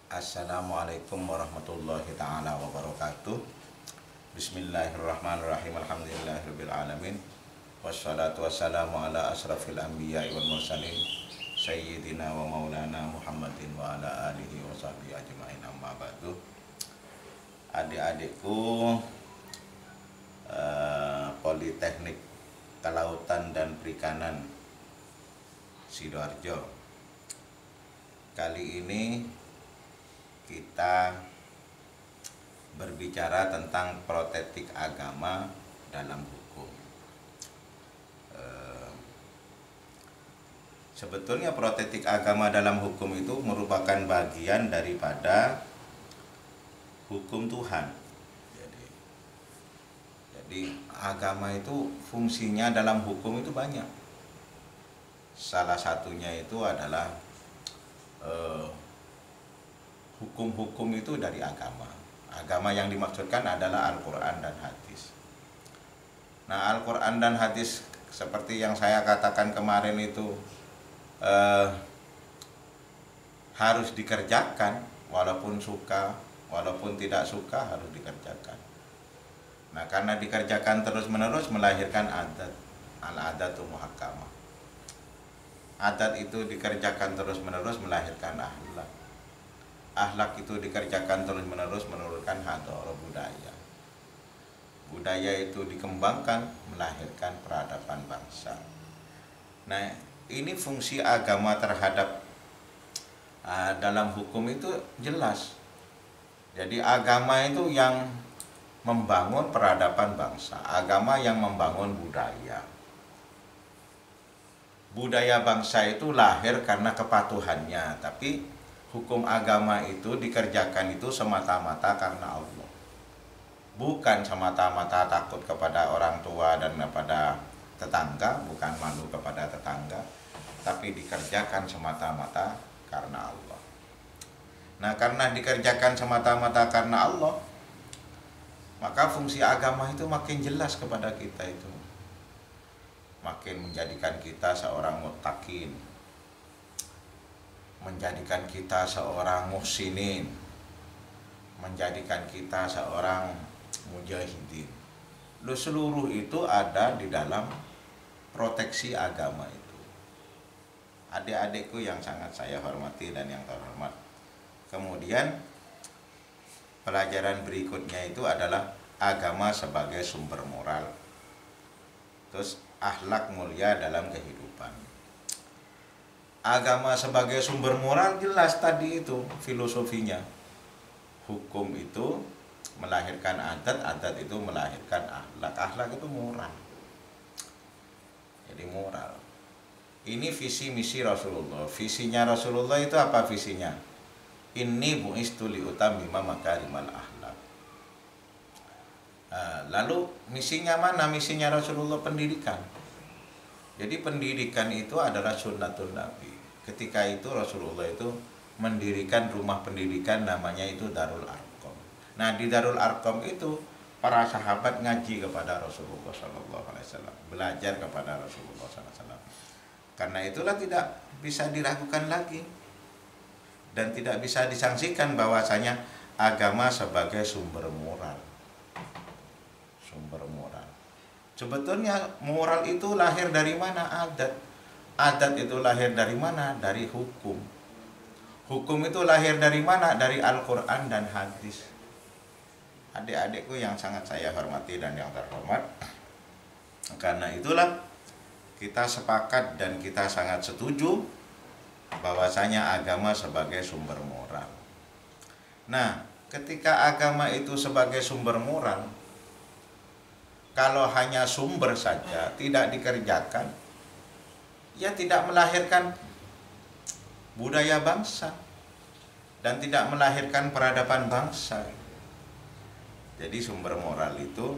Assalamualaikum warahmatullahi ta'ala wabarakatuh. Bismillahirrahmanirrahim. Alhamdulillahirabbil alamin. Wassalatu wassalamu ala asrafil anbiya'i wal mursalin sayyidina wa maulana Muhammadin wa ala alihi wa sahbihi ajma'in, amma ba'du. Adik-adikku Politeknik Kelautan dan Perikanan Sidoarjo, kali ini kita berbicara tentang protetik agama dalam hukum. Sebetulnya protetik agama dalam hukum itu merupakan bagian daripada hukum Tuhan. Jadi agama itu fungsinya dalam hukum itu banyak. Salah satunya itu adalah hukum-hukum itu dari agama. Agama yang dimaksudkan adalah Al-Quran dan hadis. Nah, Al-Quran dan hadis seperti yang saya katakan kemarin itu harus dikerjakan, walaupun suka, walaupun tidak suka harus dikerjakan. Nah, karena dikerjakan terus-menerus melahirkan adat. Al-adatu muhakkamah. Adat itu dikerjakan terus-menerus melahirkan akhlak. Akhlak itu dikerjakan terus-menerus menurunkan hadroh budaya. Budaya itu dikembangkan melahirkan peradaban bangsa. Nah, ini fungsi agama terhadap dalam hukum itu jelas. Jadi agama itu yang membangun peradaban bangsa, agama yang membangun budaya. Budaya bangsa itu lahir karena kepatuhannya, tapi hukum agama itu dikerjakan itu semata-mata karena Allah. Bukan semata-mata takut kepada orang tua dan kepada tetangga, bukan malu kepada tetangga, tapi dikerjakan semata-mata karena Allah. Nah, karena dikerjakan semata-mata karena Allah, maka fungsi agama itu makin jelas kepada kita itu. Makin menjadikan kita seorang muttaqin, menjadikan kita seorang muhsinin, menjadikan kita seorang mujahidin. Seluruh itu ada di dalam proteksi agama itu. Adik-adikku yang sangat saya hormati dan yang terhormat. Kemudian pelajaran berikutnya itu adalah agama sebagai sumber moral. Terus akhlak mulia dalam kehidupan. Agama sebagai sumber moral jelas tadi itu filosofinya. Hukum itu melahirkan adat, adat itu melahirkan akhlak, akhlak itu moral. Jadi moral. Ini visi misi Rasulullah. Visinya Rasulullah itu apa visinya? Inni bu'istu liutammima makarimal akhlak. Lalu misinya mana? Misinya Rasulullah pendidikan. Jadi pendidikan itu adalah sunnatul Nabi. Ketika itu Rasulullah itu mendirikan rumah pendidikan, namanya itu Darul Arqam. Nah, di Darul Arqam itu para sahabat ngaji kepada Rasulullah SAW, belajar kepada Rasulullah SAW. Karena itulah tidak bisa diragukan lagi dan tidak bisa disangsikan bahwasanya agama sebagai sumber moral. Sumber moral. Sebetulnya moral itu lahir dari mana? Adat. Adat itu lahir dari mana? Dari hukum. Hukum itu lahir dari mana? Dari Al-Quran dan hadis. Adik-adikku yang sangat saya hormati dan yang terhormat, karena itulah kita sepakat dan kita sangat setuju bahwasanya agama sebagai sumber moral. Nah, ketika agama itu sebagai sumber moral, kalau hanya sumber saja tidak dikerjakan, ya tidak melahirkan budaya bangsa dan tidak melahirkan peradaban bangsa. Jadi sumber moral itu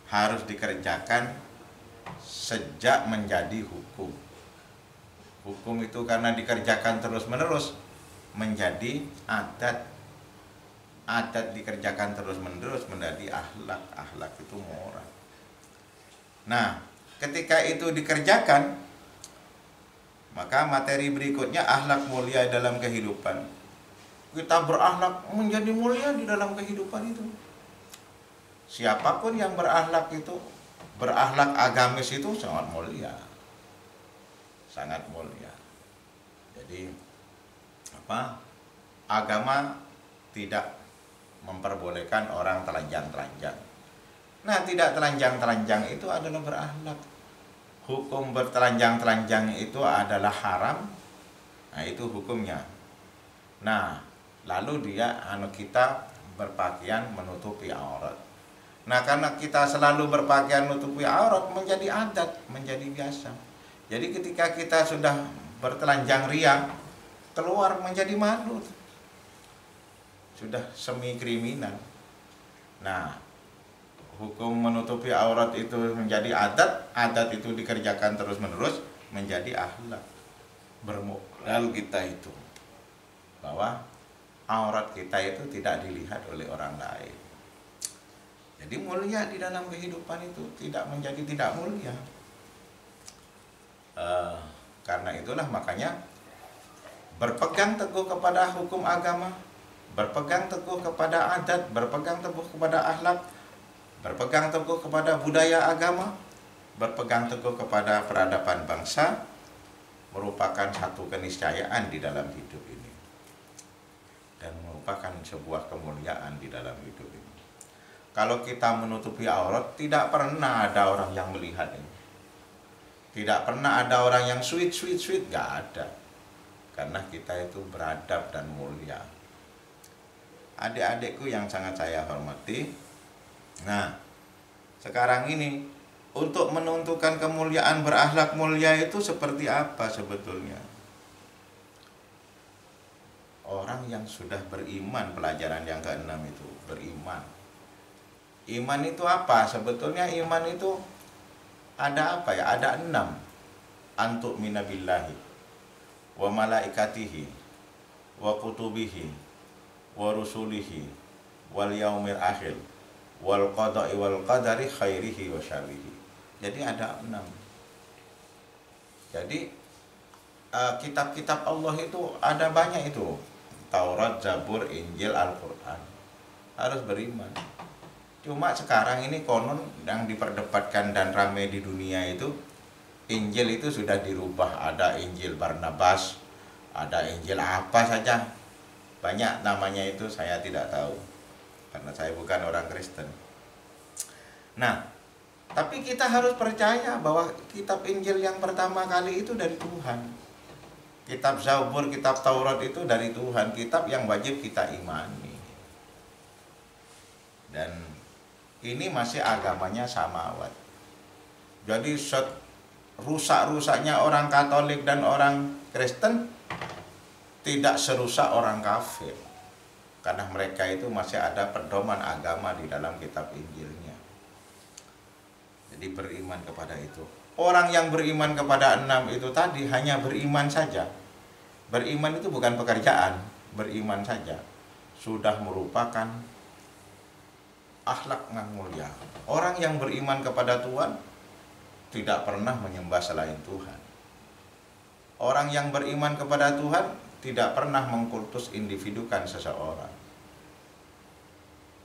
harus dikerjakan sejak menjadi hukum. Hukum itu karena dikerjakan terus-menerus menjadi adat. Adat dikerjakan terus-menerus menjadi akhlak. Akhlak itu moral. Nah, ketika itu dikerjakan, maka materi berikutnya akhlak mulia dalam kehidupan. kita berakhlak menjadi mulia di dalam kehidupan itu. Siapapun yang berakhlak itu, berakhlak agamis itu sangat mulia. Sangat mulia. Jadi apa? Agama tidak memperbolehkan orang telanjang-telanjang. Nah, tidak telanjang-telanjang itu adalah berakhlak. Hukum bertelanjang-telanjang itu adalah haram. Nah, itu hukumnya. Nah, lalu kita berpakaian menutupi aurat. Nah, karena kita selalu berpakaian menutupi aurat menjadi adat, menjadi biasa. Jadi ketika kita sudah bertelanjang ria, keluar menjadi malu. Sudah semi kriminal. Nah, hukum menutupi aurat itu menjadi adat, adat itu dikerjakan terus-menerus menjadi akhlak. Bermoral kita itu bahwa aurat kita itu tidak dilihat oleh orang lain. Jadi mulia di dalam kehidupan itu tidak menjadi tidak mulia. Karena itulah makanya berpegang teguh kepada hukum agama, berpegang teguh kepada adat, berpegang teguh kepada akhlak, berpegang teguh kepada budaya agama, berpegang teguh kepada peradaban bangsa merupakan satu keniscayaan di dalam hidup ini dan merupakan sebuah kemuliaan di dalam hidup ini. Kalau kita menutupi aurat, tidak pernah ada orang yang melihat ini. Tidak pernah ada orang yang sweet, gak ada. Karena kita itu beradab dan mulia. Adik-adikku yang sangat saya hormati, nah, sekarang ini untuk menentukan kemuliaan berakhlak mulia itu seperti apa sebetulnya? Orang yang sudah beriman, pelajaran yang ke-6 itu, beriman. Iman itu apa? Sebetulnya iman itu ada apa ya? Ada 6. Antuk minabillahi wa malaikatihi wa kutubihi wa rusulihi wal yaumil akhir wal qada'i wal qadari khairihi wa syarrihi. Jadi ada 6. Jadi kitab-kitab Allah itu ada banyak itu. Taurat, Zabur, Injil, Al-Quran. Harus beriman. Cuma sekarang ini konon yang diperdebatkan dan ramai di dunia itu, Injil itu sudah dirubah. Ada Injil Barnabas, ada Injil apa saja. Banyak namanya itu, saya tidak tahu. Karena saya bukan orang Kristen. Nah, tapi kita harus percaya bahwa kitab Injil yang pertama kali itu dari Tuhan. Kitab Zabur, kitab Taurat itu dari Tuhan. Kitab yang wajib kita imani. Dan ini masih agamanya samawat. Jadi rusak-rusaknya orang Katolik dan orang Kristen tidak serusak orang kafir. Karena mereka itu masih ada pedoman agama di dalam kitab Injilnya. Jadi beriman kepada itu. Orang yang beriman kepada 6 itu tadi hanya beriman saja. Beriman itu bukan pekerjaan, beriman saja sudah merupakan akhlak yang mulia. Orang yang beriman kepada Tuhan tidak pernah menyembah selain Tuhan. Orang yang beriman kepada Tuhan tidak pernah mengkultus individukan seseorang.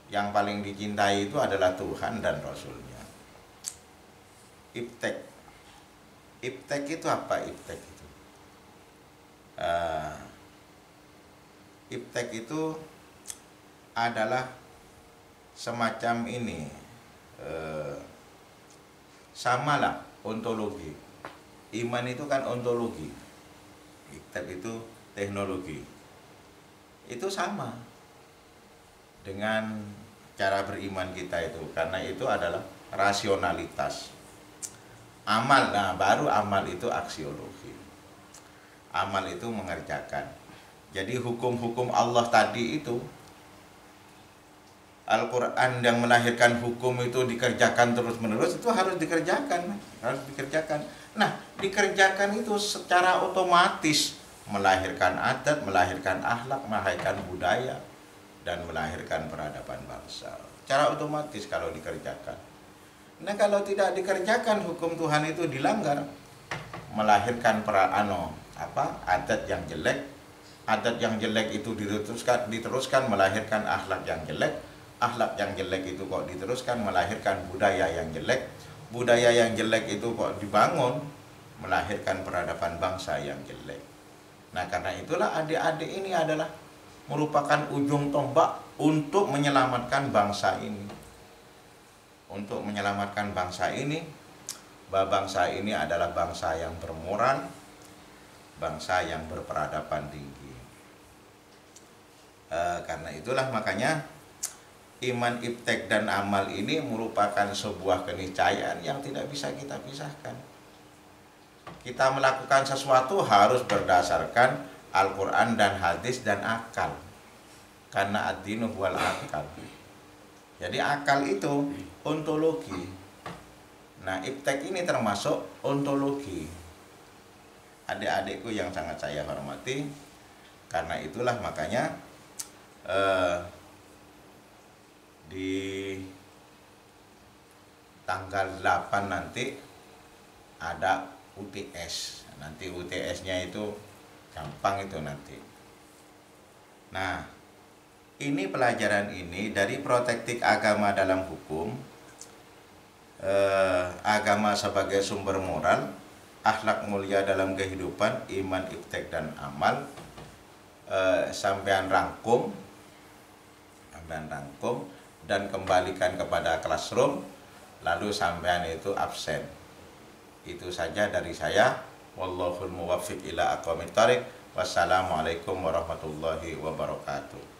Yang paling dicintai itu adalah Tuhan dan Rasulnya. Iptek. Iptek itu apa? Iptek itu Iptek itu adalah semacam ini, samalah ontologi. Iman itu kan ontologi, iptek itu teknologi. Itu sama dengan cara beriman kita itu, karena itu adalah rasionalitas. Amal, nah baru amal itu aksiologi. Amal itu mengerjakan. Jadi hukum-hukum Allah tadi itu, Al-Quran yang melahirkan hukum itu dikerjakan terus-menerus, itu harus dikerjakan. Harus dikerjakan. Nah, dikerjakan itu secara otomatis melahirkan adat, melahirkan akhlak, melahirkan budaya, dan melahirkan peradaban bangsa. Secara otomatis kalau dikerjakan. Nah, kalau tidak dikerjakan, hukum Tuhan itu dilanggar, melahirkan adat yang jelek, adat yang jelek itu diteruskan melahirkan akhlak yang jelek, akhlak yang jelek itu kok diteruskan melahirkan budaya yang jelek, budaya yang jelek itu kok dibangun melahirkan peradaban bangsa yang jelek. Nah, karena itulah adik-adik ini adalah merupakan ujung tombak untuk menyelamatkan bangsa ini. Untuk menyelamatkan bangsa ini, bahwa bangsa ini adalah bangsa yang bermoral, bangsa yang berperadaban tinggi. Karena itulah makanya iman, iptek, dan amal ini merupakan sebuah keniscayaan yang tidak bisa kita pisahkan. Kita melakukan sesuatu harus berdasarkan Al-Quran dan hadis dan akal. Karena ad-dinu wal akal. Jadi akal itu ontologi. Nah, iptek ini termasuk ontologi. Adik-adikku yang sangat saya hormati, karena itulah makanya di tanggal 8 nanti ada UTS. Nanti UTS-nya itu gampang itu nanti. Nah, ini pelajaran ini dari protektik agama dalam hukum, agama sebagai sumber moral, akhlak mulia dalam kehidupan, iman, iptek, dan amal. Sampean rangkum dan kembalikan kepada classroom, lalu sampean itu absen. Itu saja dari saya. Wallahul muwaffiq ila aqwamit thoriq. Wassalamualaikum warahmatullahi wabarakatuh.